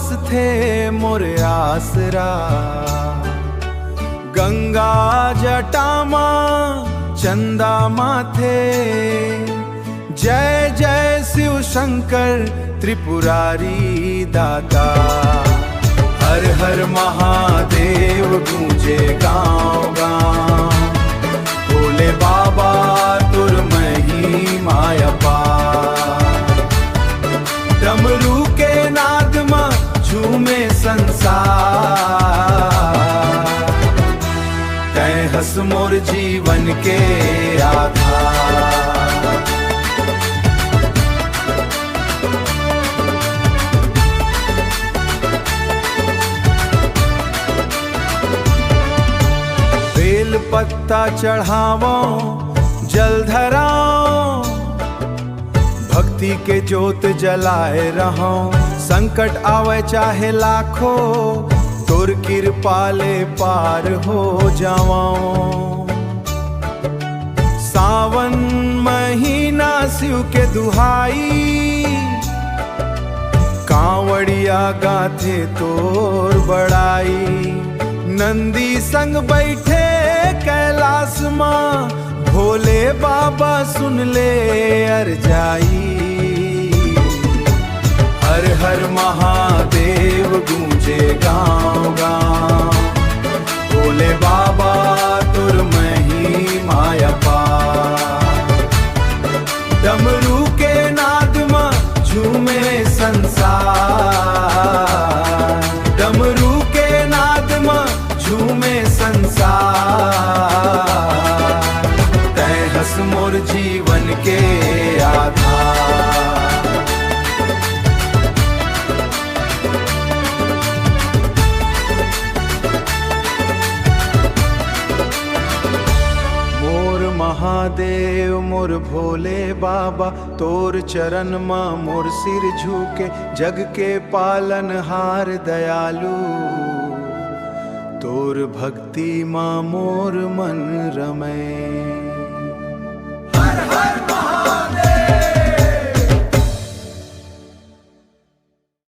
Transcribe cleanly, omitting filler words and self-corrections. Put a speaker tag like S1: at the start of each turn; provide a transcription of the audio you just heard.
S1: बस थे मोरे आसरा। गंगा जटामा चंदा माथे, जय जय शिव शंकर त्रिपुरारी दाता। हर हर महादेव गूंजे गाँव गाँव, भोले बाबा तुर महिमा अपार। डमरू के नाद में झूमे संसार, तै हस मोर जीवन के आधार। बेल पत्ता चढ़ावो जल धराओ, भक्ति के जोत जलाए रहो। संकट आवे चाहे लाखों, तोर कृपाले पार हो जावाओ। सावन महीना शिव के दुहाई, कांवड़िया गाथे तोर बड़ाई। नंदी संग बैठे कैलाश मां, भोले बाबा सुन ले अरजाई। हर हर महादेव गूंजे गाँव गाँव, भोले बाबा तुर महिमा अपार। डमरू के नाद में झूमे संसार, डमरू के नाद में झूमे संसार। तै हस मोर जीवन के आधार। महादेव मोर भोले बाबा, तोर चरण मां मोर सिर झुके। जग के पालन हार दयालु, तोर भक्ति मां मोर मन रमे।